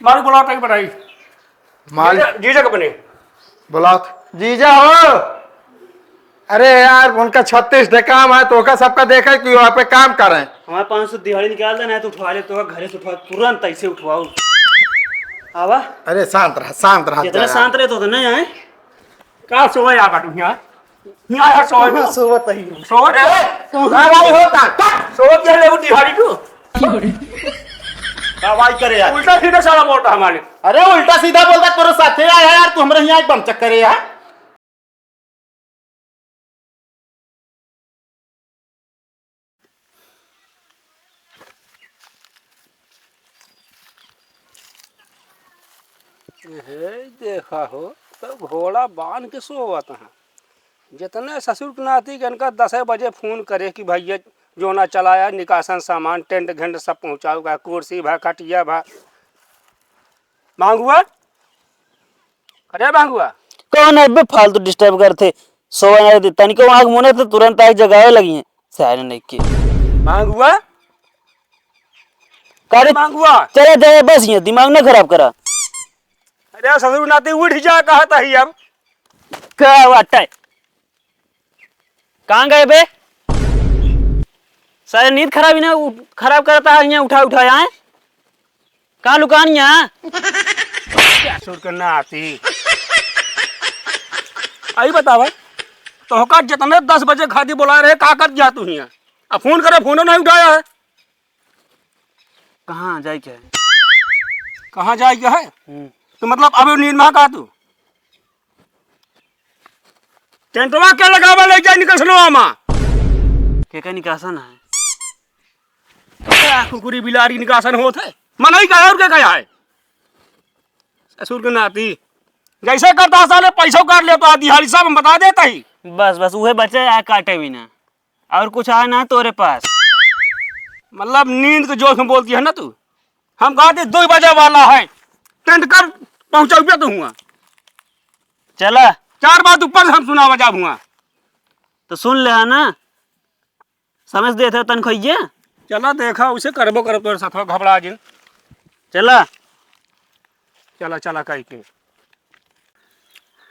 मालिक बुलाओ तक बताई मालिक जीजा को बने बुलाओ। जीजा हो? अरे यार उनका 36 डे काम है तो का सबका देखा कि वहाँ पे काम कर रहे हैं। हमारे 500 दिहाड़ी निकाल देना है तो उठवा ले तो घरे से उठवा तुरंत ऐसे उठवाओ। आवा अरे शांत रहा जितना शांत रहे तो उतना आए। का सोए आ काटू यहाँ है सोए सोवत ही सोए भाई होता सोए क्या ले दिहाड़ी तू दवाई करे यार। उल्टा सीधा साला बोलता है मालिक। अरे उल्टा सीधा बोलता तेरे साथे आया यार तू हमारे यहाँ बम चक्कर है यार। देखा हो तो घोड़ा बांध के सोवत है। जितने ससुर के नाती के इनका 10 बजे फोन करे कि भैया जो ना चलाया निकासन सामान टेंट घंट सब पहुँचाऊगा कुर्सी भा खटिया भा मांगुआ। अरे मांगुआ कौन है बे फालतू डिस्टर्ब करते सोया दे तनिको आंख मुने तो तुरंत आके जगावे लगी है सारे नहीं के मांगुआ करे मांगुआ। चले दे बस ये दिमाग ना खराब करा। अरे ससुर नाती उठ जा कहता ही अब क्या बात है कहाँ गए बे सारे नींद खराब ही ना खराब करता है यहाँ उठा उठा यहाँ कहाँ लुकान यहाँ ससुर के नाती आई बता भाई तो का जितने 10 बजे खाती बुला रहे का कर जा तू यहाँ अब फोन करे फोन नहीं उठाया है। कहाँ जाए क्या है कहाँ जाए क्या है तो मतलब अभी नींद में कहा तू टेंटवा क्या लगावा ले जाए निकल सुनो माँ क्या निकासन है कुकुरी बिलारी निकासन होत है मन ही कहा और क्या कहा है। ससुर के नाती जैसे करता साले पैसों काट लेता दिहाड़ी सब हम बता देता ही बस बस वह बच्चे आ काटे भी ना और कुछ आए ना तोरे पास मतलब नींद के जोश में बोलती है ना तू। हम कहते 2 बजे वाला है टेंट कर पहुंचा पे तो हुआ चला 4 बात ऊपर हम सुना बजा हुआ तो सुन ले है ना समझ देते तनखैया चला देखा उसे करबो करब तोरे साथ घबरा जिन चला चला चला कह के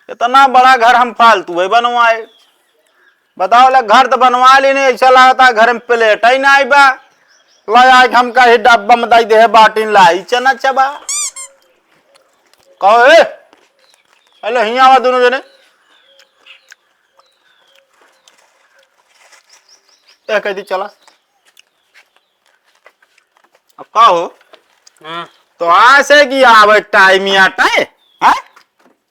इतना बड़ा घर हम फालतू है बनवाए। बताओ ला घर तो बनवा ली नहीं ऐसा लगता घर में प्लेट ही ना आई बा आज हम कहे डब्बा में दाई दे बाटिन लाई चना चबा कहो ए हेलो हिया आवा दोनों जने ए कह दी चला अब का हो तो ऐसे कि आवे टाइम या टाइम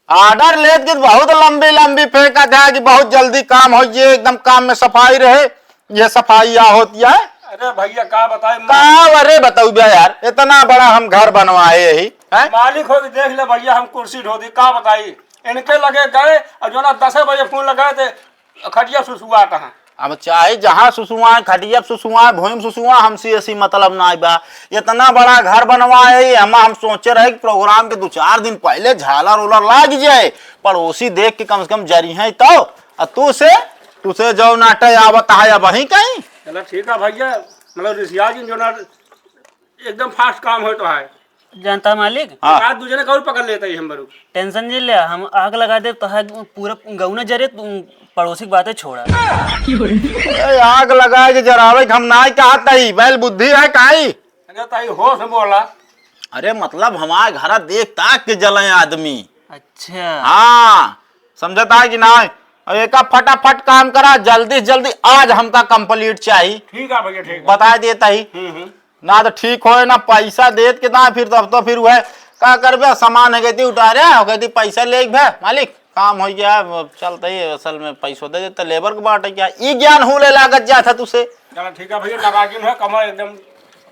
ऑर्डर लेके बहुत लंबी लंबी फेंका था कि बहुत जल्दी काम हो जाए एकदम काम में सफाई रहे ये सफाई या होती है। अरे भैया का बताए का अरे बताऊ भैया यार इतना बड़ा हम घर बनवाए यही है। मालिक हो देख ले भैया हम कुर्सी ढो दी का बताई इनके लगे गए और जो ना 10 बजे फोन लगाए थे खटिया सुसुआ कहाँ अब चाहे जहाँ सुसुआ खटिया सुसुआ भूम सुसुआ हमसे ऐसी मतलब ना बा इतना बड़ा घर बनवाए हम सोचे रहे कि प्रोग्राम के 2-4 दिन पहले झालर उलर लाग जाए पड़ोसी देख के कम से कम जरी है तो तुसे जो नाटे आवत है वही कहीं चलो ठीक है भैया मतलब ऋषिया जी जो ना एकदम फास्ट काम हो तो है जानता मालिक आज दूसरे कौन पकड़ लेता है हम बरू टेंशन नहीं ले हम आग लगा दे तो पूरा गौना जरे पड़ोसी की बातें छोड़ा आग लगाए के जरावे हम ना कहता ही बैल बुद्धि है काई अरे ताई होश में बोला अरे मतलब हमारे घर देख ताक के जले आदमी अच्छा हाँ समझता है कि ना एक फटाफट काम करा जल्दी जल्दी आज हमका कंप्लीट चाहिए। ठीक है भैया ठीक बता देता ही ना तो ठीक हो ना पैसा देत के ना फिर तब तो फिर वह का करबे सामान है कहती उतारे कहती पैसा ले मालिक काम हो गया चलता ही असल में पैसों दे देता लेबर को बांटे क्या ये ज्ञान हो ले लागत जाता तुसे। चलो ठीक है भैया नाराजगी है कमर एकदम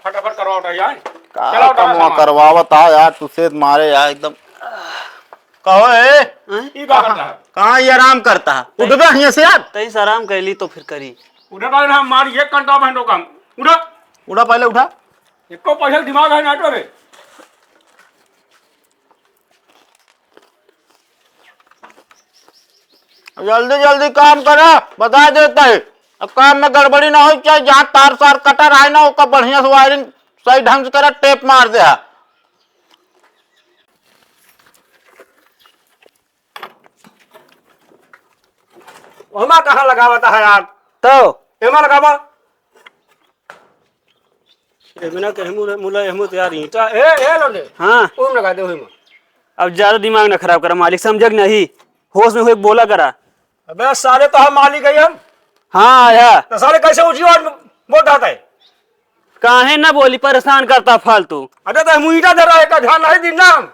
फटाफट करवाओ यार का कमवा करवावत है यार तुसे मारे यार एकदम कहो ए कहाँ ये आराम करता है उठ यहाँ से यार तईस आराम कर ली तो फिर करी उठा पहले हम मारी 1 घंटा बहनों काम उठा उठा पहले उठा एको पैसा दिमाग है नाटो में जल्दी जल्दी काम करा बता देता है अब काम में गड़बड़ी ना हो चाहे जहाँ तार सार कटा रहा है ना उसका बढ़िया से वायरिंग सही ढंग से करा टेप मार दे। ओमा कहाँ लगावता है यार? तो एमा लगावा एमना के मुला एमु यार ईटा ए लोले हाँ, ओम लगा दे ओमा। अब ज्यादा दिमाग न खराब करा मालिक, समझ नहीं, होश में हुए बोला करा। अबे साले तो हम मालिक है हम, हाँ आया, तो साले कैसे ऊंची और बोल रहा है? काहे ना बोली, परेशान करता फालतू। अरे तो हम ईटा दे रहा है का ध्यान नहीं दिन ना हम।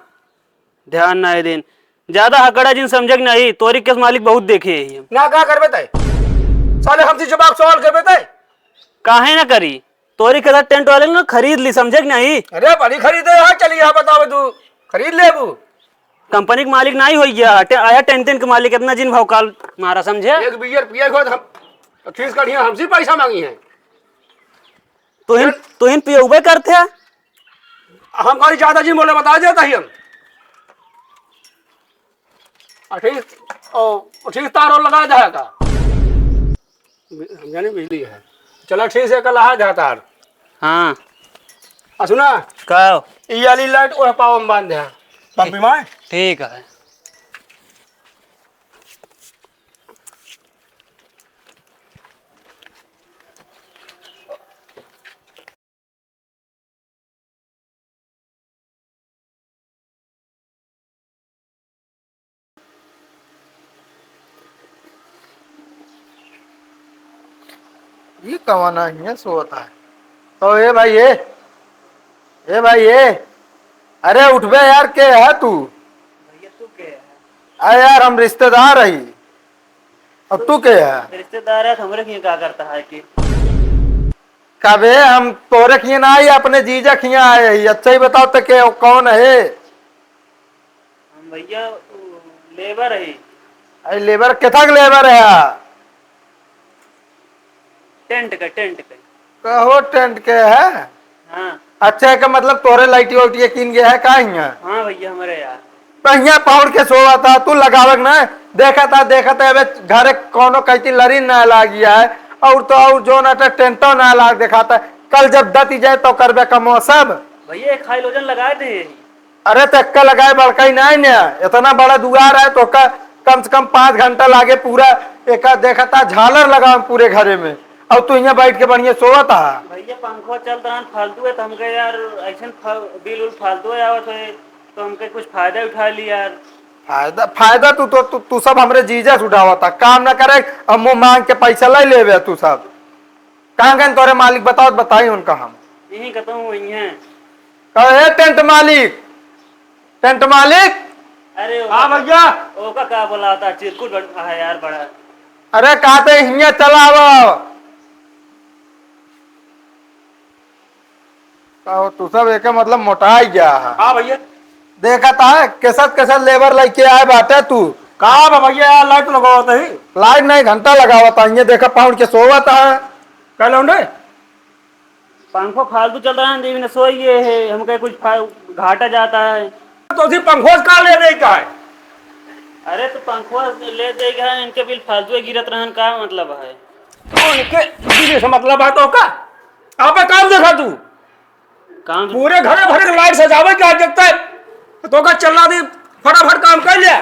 ध्यान ना दिन, ज्यादा हकड़ा जिन समझ नहीं, तोरी के मालिक बहुत देखे है। ना क्या करबे तय? साले हमसे जवाब सवाल करबे तय? काहे ना करी, तोरी के साथ टेंट वाले ना खरीद ली, समझे नहीं? अरे बड़ी खरीदे यहाँ चली यहाँ बतावे तू खरीद ले वो। कंपनी के मालिक नहीं हो गया, आया टेंट के मालिक, इतना जिन भाव काल मारा, समझे? एक बियर पिए को हम फीस करिए हमसे पैसा मांगी है। तो इन पियोबे करते हैं। हम कहीं ज्यादा जी बोले बता देता ही हम। ठीक तार और लगा जाएगा हम जाने बिजली है। चलो ठीक से कल आ जा तार। हाँ सुना कहो, ये वाली लाइट ओह पाव में बांध दे पंपी माए। ठीक है। ये कमाना है सोता है तो ये भाई ये भाई ये अरे उठ बे यार, के है तू? भैया तू के है? अरे यार हम रिश्तेदार है। अब तू के है? रिश्तेदार है, हमरे किए क्या करता है कि कबे हम तोरे खिए ना आई, अपने जीजा खिया आए ही। अच्छा ही बताओ तो के कौन है? हम भैया लेबर है। अरे लेबर किथक लेबर है? टेंट का कहो टेंट के है? हाँ अच्छा है का मतलब तोरे लाइटी वाइटी किन गया है का हियां? हाँ भैया हमारे यार। तो हियां पौड़ के सोवा था तू लगावक ना, देखा था अबे घरे कोनो कहती लरी ना लागिया है और तो और जो ना टेंटो ना लाग दिखाता। कल जब दती जाए तो करबे कमो सब। भैया एक हाइलोजन लगा दे। अरे तो एक्का लगाए बड़का ही नहीं ना, इतना बड़ा दुआर है तो कम से कम 5 घंटा लागे पूरा। एक देखा था झालर लगा पूरे घरे में और तू यहाँ बैठ के बढ़िया सोवा था। भैया पंखो चल रहा फालतू है, तो हमके यार ऐसा बिल उल फालतू है आवत है, तो हमके कुछ फायदा उठा ली यार। फायदा तू सब हमरे जीजा से उठावा था, काम ना करे और मुंह मांग के पैसा ले लेवे तू सब। कहाँ गए तोरे मालिक बताओ, बताई उनका हम यही कहता हूँ वही है। कहे टेंट मालिक, टेंट मालिक। अरे हाँ भैया ओका क्या बोला था, चिरकुट है यार बड़ा। अरे कहते हिया चलाव तू सब एक मतलब मोटा ही गया है। हाँ भैया देखा था कैसा लेबर लेके आए बाटे तू। कहा बा भैया यार लाइट लगाओ तो ही लाइट नहीं घंटा लगावा था, ये देखा पाउंड के सोवा था। कह लो ने पंखो फालतू चल रहा है, देवी ने सोई ये है, हमके कुछ घाटा जाता है। तो उसी पंखोज का ले दे का है। अरे तो पंखो ले देगा, इनके बिल फालतू गिरत रहन का मतलब है। तो इनके बिजली से मतलब है तो का आप काम देखा तू काम पूरे घरे भरे लाइट सजावे क्या जगता है तो का चला दी फटाफट काम कर लिया।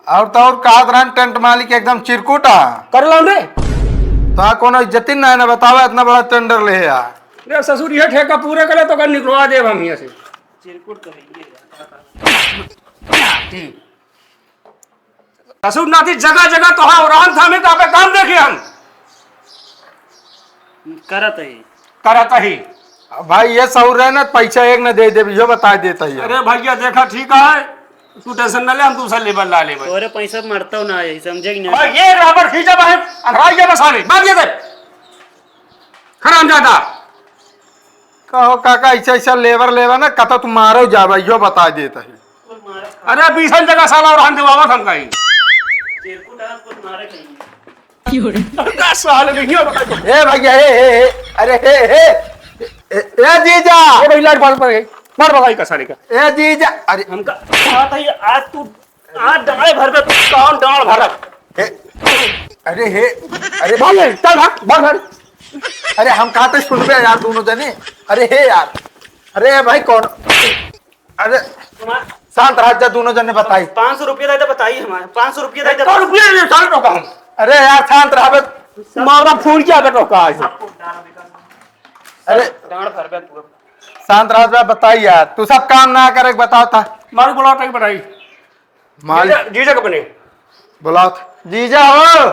और तो और कहा टेंट मालिक एकदम चिरकुटा कर लो ने तो कोनो इज्जती ना है ना, बतावा इतना बड़ा टेंडर ले यार। रे ससुर ये ठेका पूरे करे तो कर निकलवा देव हम यहाँ से। चिरकुट तो है ये। ससुर नाती जगह जगह तो हाँ और था में तो आप काम देखे हम करत है। करता ही। भाई ये सऊर है ना, पैसा एक न दे दे यो बता देता है। अरे भैया देखा ठीक है तू टेंशन न ले, हम दूसरा लेबर ला ले तोरे पैसा मरता ना है, समझे कि और नहीं? ये रबर खींचा बाहर अंधराई जा बसाने बात ये दे खराम ज्यादा। कहो काका ऐसा लेबर लेवा ना कतो तुम मारो जावा यो बता देता है। अरे 20 जगह साला और हम दिवावत हम कहीं चिरकुट है, कुछ मारे कहीं। साल नहीं होगा ए भैया हे अरे हे ए जीजा, ये भाई लाइट बंद पर गई मार भगाई का सारे का ए जीजा। अरे हमका बात है आज तू आज डाले भर पे कौन डाल भरत। अरे हे अरे भाग ले चल भाग भाग भाग। अरे हम कहा तो सुन रहे यार दोनों जने। अरे हे यार, अरे भाई कौन? अरे शांत रह जा दोनों जने बताई। 500 रुपया दे बताइए हमारे 500 रुपया दे। 100 रुपये साल तो हम अरे यार शांत रहा बे। मारा फोन क्या बेटो का आज अरे डांड भर बे तू शांत रहा बे, बताई यार तू सब काम ना करे बताओ था। मारू बुलाओ तक बताई माल जीजा के बने बुलाओ था। जीजा हो।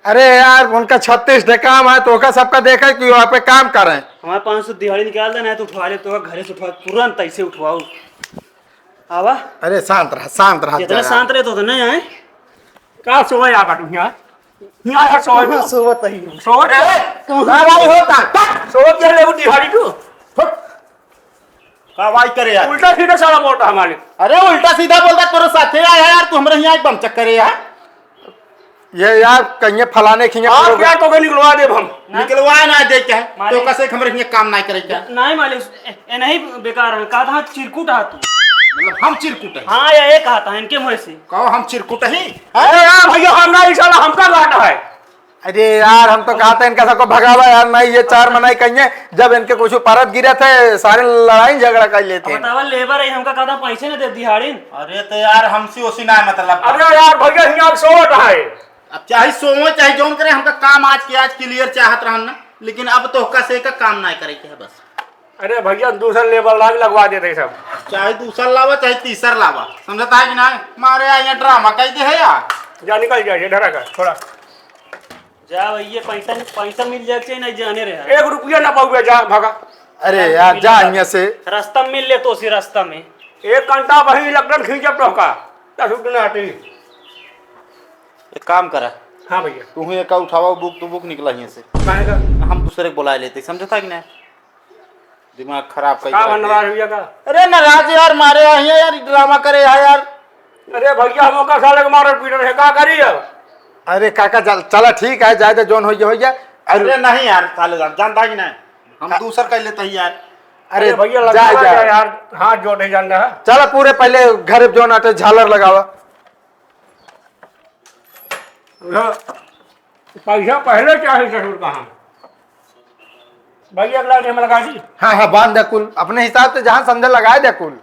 अरे यार उनका 36 ढे काम है तो का सबका देखा कि वहाँ पे काम कर रहे हैं। हमारे 500 दिहाड़ी निकाल देना है तो उठवा ले तो घरे से उठवा तुरंत ऐसे उठवाओ। आवा अरे शांत रहा शांत रहा। जितना शांत रहे तो नहीं आए का सोए आ बाटू यहाँ सोए सोवत ही सोए भाई होता सोए क्या ले दिहाड़ी तू का वाई करे यार। उल्टा सीधा साला बोलता हमारे अरे उल्टा सीधा बोलता तेरे साथे आया यार, तू हमरे यहाँ बम चक्कर है यार। ये यार कहीं फलाने खिंगे आप क्या तो निकलवा दे हम निकलवा ना दे क्या है मालिक। तो कैसे हमरे यहाँ काम ना करे क्या, नहीं मालिक ए नहीं बेकार है कहा था चिरकुट आ तू मतलब हम चिरकुट है। हाँ या एक आता है इनके मुँह से कहो हम चिरकुट ही। अरे यार भैया हमना ही साला हमका घाटा है अरे यार हम तो कहते हैं इनका सबको भगावा यार नहीं ये चार मनाई कहीं जब इनके कुछ परत गिरे थे सारे लड़ाई झगड़ा कर लेते हैं। बतावा लेबर है हमका कहा था पैसे न दे दिहाड़ी। अरे तो यार हमसे ओसी ना मतलब। अरे यार भैया यहाँ सोवत है अब चाहे सोमो चाहे जोन करे हमका काम आज के आज क्लियर चाहत रहन ना, लेकिन अब तो का से का काम ना करे के है बस। अरे भैया दूसरा लेबर लाग लगवा देते सब चाहे दूसरा लावा चाहे तीसरा लावा, समझता है कि ना। मारे यहाँ ड्रामा कह दे है यार। जा निकल जाइए डरा कर थोड़ा जा भैया पैसा पैसा मिल जाए चाहिए नहीं जाने रहे 1 रुपया ना पाऊंगा जा भागा अरे यार जा यहाँ से रास्ता में मिल ले तो उसी रास्ता में 1 घंटा वही लकड़न खींचब तो का 10 रुपया ना आती एक काम करा हाँ भैया तू ही का उठावा बुक तो बुक निकला यहाँ से, काहे का हम दूसरे को बुला लेते, समझता है कि ना। दिमाग खराब कर का नाराज भैया का अरे नाराज यार मारे यहाँ यार ड्रामा करे यार। अरे भैया हम का साले के मारल पीटल है का करी अब अरे काका चला ठीक है जाए जोन हो गया। अरे नहीं यार साले जानता है कि ना, हम दूसरा कर लेते हैं यार। अरे भैया जा लगा जा यार हाथ जोड़े जान रहा चला पूरे पहले घर जोन आटे झालर लगावा। पैसा पहले चाहे ससुर कहाँ भैया अगला टाइम लगा दी हाँ हाँ बांध दे कुल अपने हिसाब से जहाँ समझे लगाए दे कुल।